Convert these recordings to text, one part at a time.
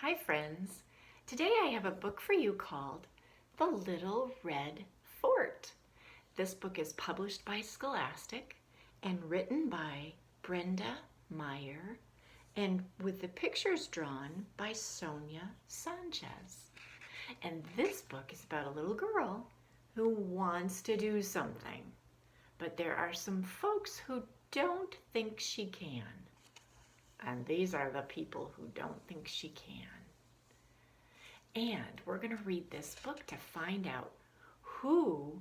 Hi friends, today I have a book for you called The Little Red Fort. This book is published by Scholastic and written by Brenda, Maier, and with the pictures drawn by Sonia, Sanchez. And this book is about a little girl who wants to do something, but there are some folks who don't think she can. And these are the people who don't think she can. And we're going to read this book to find out who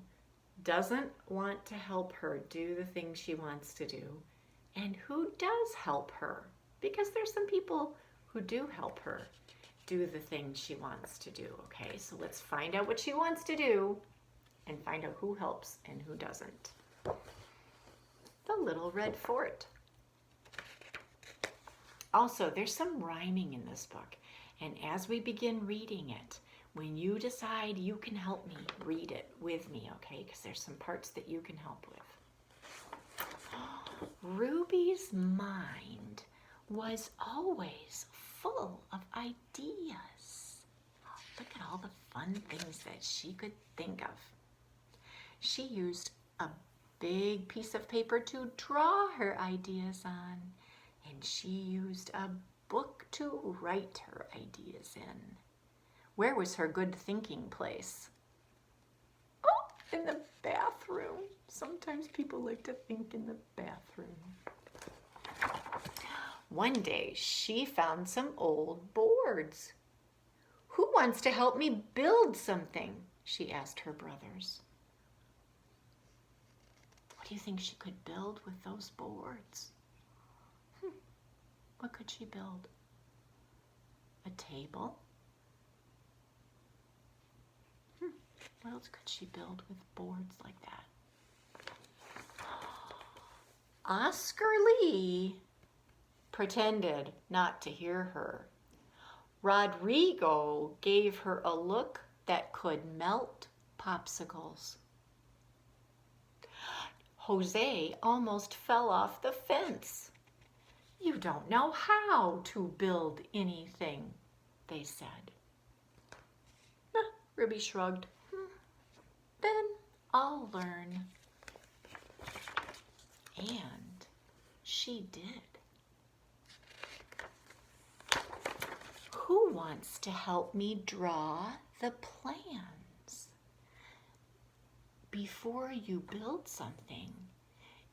doesn't want to help her do the things she wants to do and who does help her. Because there's some people who do help her do the things she wants to do, okay? So let's find out what she wants to do and find out who helps and who doesn't. The Little Red Fort. Also, there's some rhyming in this book, and as we begin reading it, when you decide you can help me, read it with me, okay? Because there's some parts that you can help with. Ruby's mind was always full of ideas. Look at all the fun things that she could think of. She used a big piece of paper to draw her ideas on. And she used a book to write her ideas in. Where was her good thinking place? Oh, in the bathroom. Sometimes people like to think in the bathroom. One day, she found some old boards. Who wants to help me build something? She asked her brothers. What do you think she could build with those boards? What could she build? A table? What else could she build with boards like that? Oscar Lee pretended not to hear her. Rodrigo gave her a look that could melt popsicles. Jose almost fell off the fence. You don't know how to build anything, they said. Ruby shrugged. Then I'll learn. And she did. Who wants to help me draw the plans? Before you build something,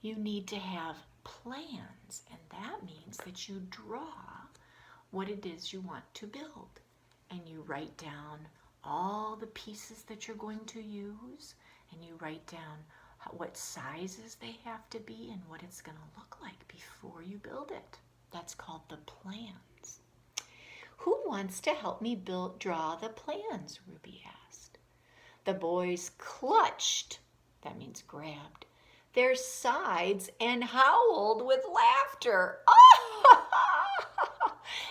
you need to have plans, and that means that you draw what it is you want to build, and you write down all the pieces that you're going to use, and you write down what sizes they have to be and what it's going to look like before you build it. That's called the plans. Who wants to help me draw the plans? Ruby asked. The boys clutched, that means grabbed, their sides and howled with laughter.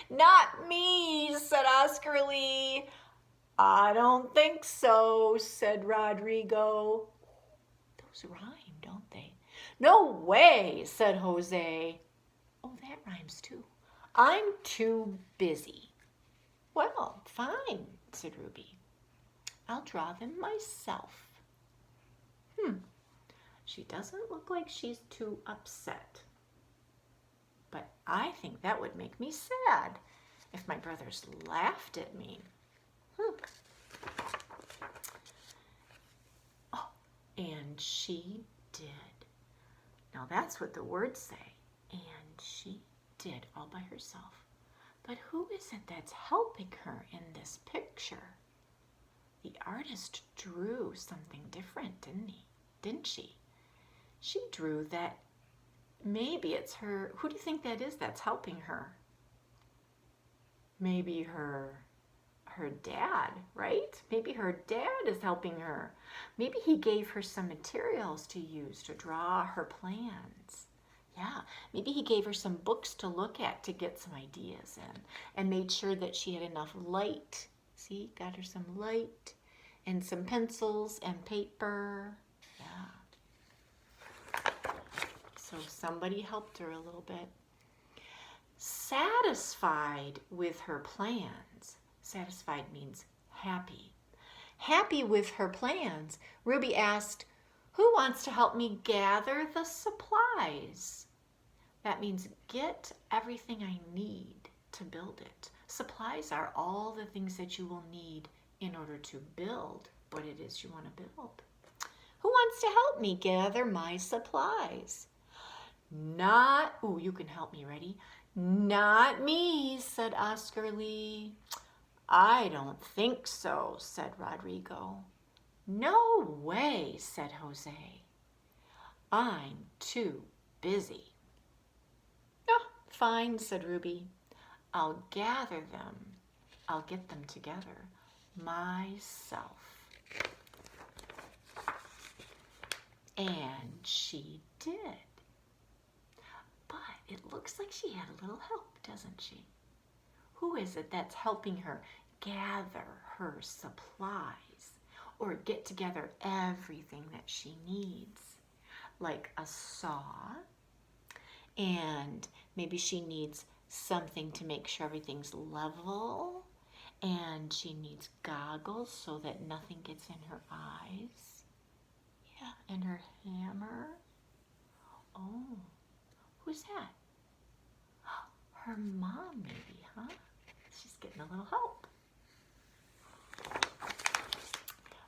Not me, said Oscar Lee. I don't think so, said Rodrigo. Those rhyme, don't they? No way, said Jose. Oh, that rhymes too. I'm too busy. Well, fine, said Ruby. I'll draw them myself. She doesn't look like she's too upset. But I think that would make me sad if my brothers laughed at me. Oh, and she did. Now that's what the words say. And she did all by herself. But who is it that's helping her in this picture? The artist drew something different, didn't she? She drew that maybe it's her. Who do you think that is that's helping her? Maybe her dad, right? Maybe her dad is helping her. Maybe he gave her some materials to use to draw her plans. Yeah, maybe he gave her some books to look at to get some ideas in and made sure that she had enough light. See, got her some light and some pencils and paper. Yeah. So somebody helped her a little bit. Satisfied with her plans. Satisfied means happy. Happy with her plans, Ruby asked, "Who wants to help me gather the supplies?" That means get everything I need to build it. Supplies are all the things that you will need in order to build what it is you want to build. Who wants to help me gather my supplies? You can help me, ready? Not me, said Oscar Lee. I don't think so, said Rodrigo. No way, said Jose. I'm too busy. Oh, fine, said Ruby. I'll gather them. I'll get them together myself. And she did. But it looks like she had a little help, doesn't she? Who is it that's helping her gather her supplies or get together everything that she needs? Like a saw, and maybe she needs something to make sure everything's level, and she needs goggles so that nothing gets in her eyes. Yeah, and her hammer. Oh, who's that? Her mom, maybe, huh? She's getting a little help.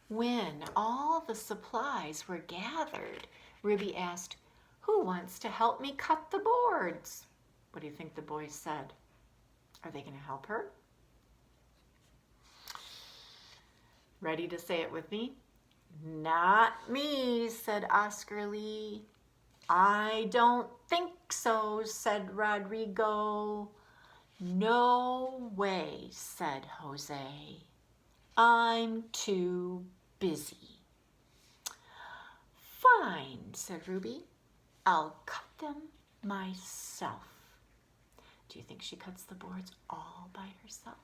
When all the supplies were gathered, Ruby asked, "Who wants to help me cut the boards?" What do you think the boys said? Are they going to help her? Ready to say it with me? Not me, said Oscar Lee. I don't think so, said Rodrigo. No way, said Jose. I'm too busy. Fine, said Ruby. I'll cut them myself. Do you think she cuts the boards all by herself?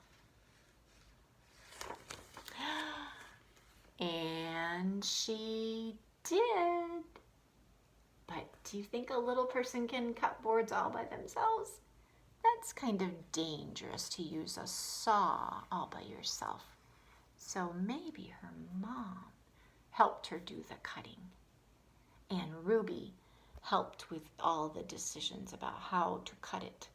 And she did. But do you think a little person can cut boards all by themselves? That's kind of dangerous to use a saw all by yourself. So maybe her mom helped her do the cutting. And Ruby helped with all the decisions about how to cut it.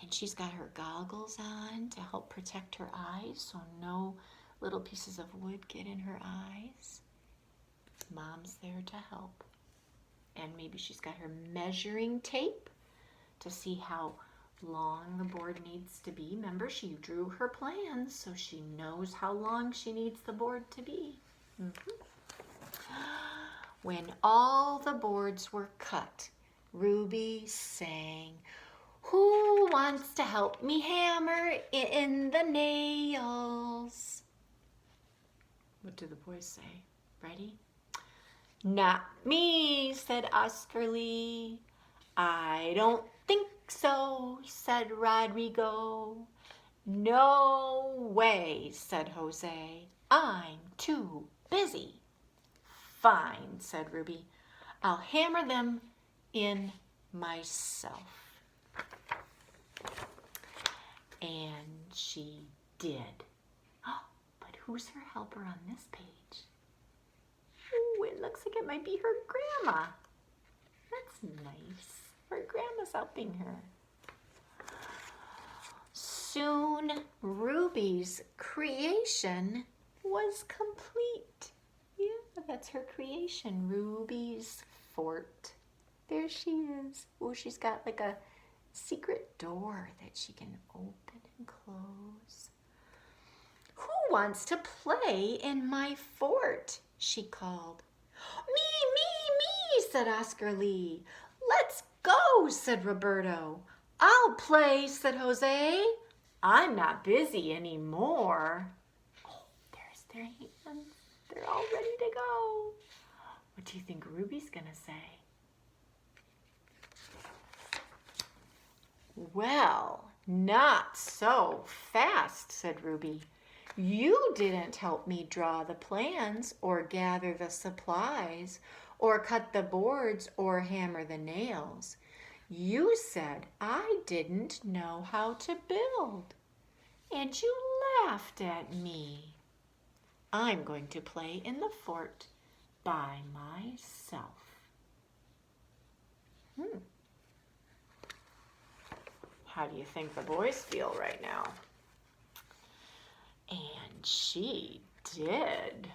And she's got her goggles on to help protect her eyes so no little pieces of wood get in her eyes. Mom's there to help. And maybe she's got her measuring tape to see how long the board needs to be. Remember, she drew her plans so she knows how long she needs the board to be. When all the boards were cut, Ruby sang, "Who wants to help me hammer in the nails?" What do the boys say? Ready? Not me, said Oscar Lee. I don't think so, said Rodrigo. No way, said Jose. I'm too busy. Fine, said Ruby. I'll hammer them in myself. And she did. Oh, but who's her helper on this page? Ooh, it looks like it might be her grandma. That's nice. Her grandma's helping her. Soon, Ruby's creation was complete. Yeah, that's her creation, Ruby's fort. There she is. Oh, she's got like a secret door that she can open and close. Who wants to play in my fort? She called. Me, said Oscar Lee. Let's go, said Roberto. I'll play, said Jose. I'm not busy anymore. Oh, there's their hands. They're all ready to go. What do you think Ruby's gonna say? Well, not so fast, said Ruby. You didn't help me draw the plans or gather the supplies or cut the boards or hammer the nails. You said I didn't know how to build, and you laughed at me. I'm going to play in the fort by myself. How do you think the boys feel right now? And she did.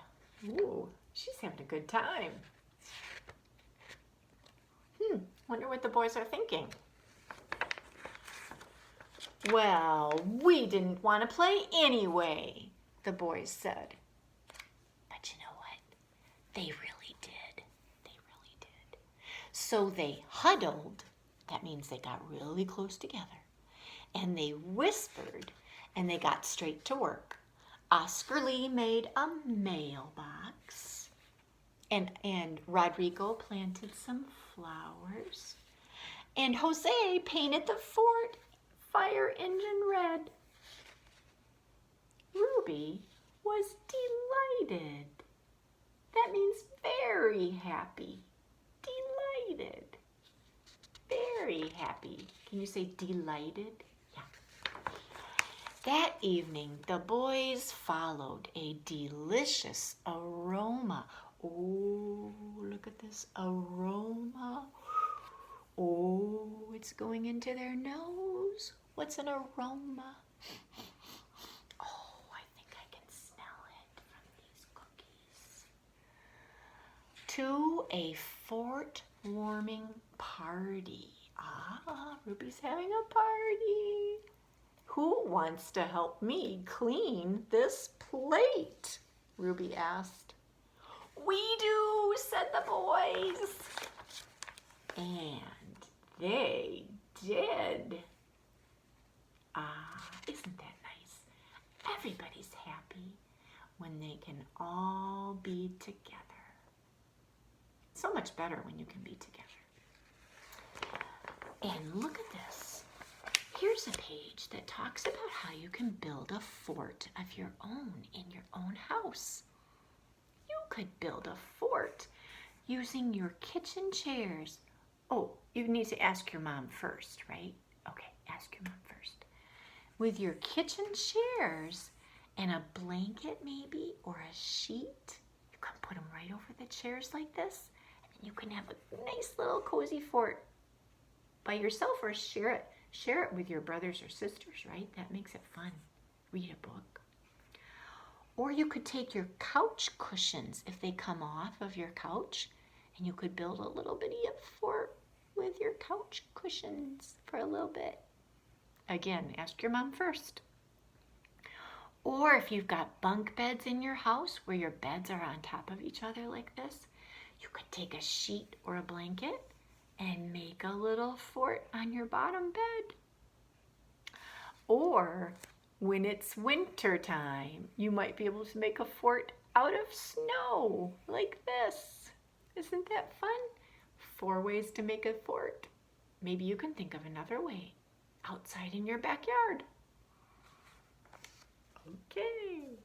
Ooh, she's having a good time. Wonder what the boys are thinking. Well, we didn't want to play anyway, the boys said. But you know what? They really did. They really did. So they huddled. That means they got really close together. And they whispered, and they got straight to work. Oscar Lee made a mailbox. And Rodrigo planted some flowers. And Jose painted the fort fire engine red. Ruby was delighted. That means very happy. Delighted. Very happy. Can you say delighted? Yeah. That evening, the boys followed a delicious aroma. Oh, look at this aroma. Oh, it's going into their nose. What's an aroma? Oh, I think I can smell it from these cookies. To a fort warming party. Ah, Ruby's having a party. Who wants to help me clean this plate? Ruby asked. We do, said the boys. And they did. Ah, isn't that nice? Everybody's happy when they can all be together. So much better when you can be together. And look at this. Here's a page that talks about how you can build a fort of your own in your own house. You could build a fort using your kitchen chairs. Oh, you need to ask your mom first, right? Okay, ask your mom first. With your kitchen chairs and a blanket maybe, or a sheet, you can put them right over the chairs like this, and you can have a nice little cozy fort by yourself, or share it with your brothers or sisters, right? That makes it fun. Read a book. Or you could take your couch cushions if they come off of your couch, and you could build a little bitty fort with your couch cushions for a little bit. Again, ask your mom first. Or if you've got bunk beds in your house where your beds are on top of each other like this, you could take a sheet or a blanket and make a little fort on your bottom bed. Or when it's winter time, you might be able to make a fort out of snow like this. Isn't that fun? 4 ways to make a fort. Maybe you can think of another way outside in your backyard. Okay.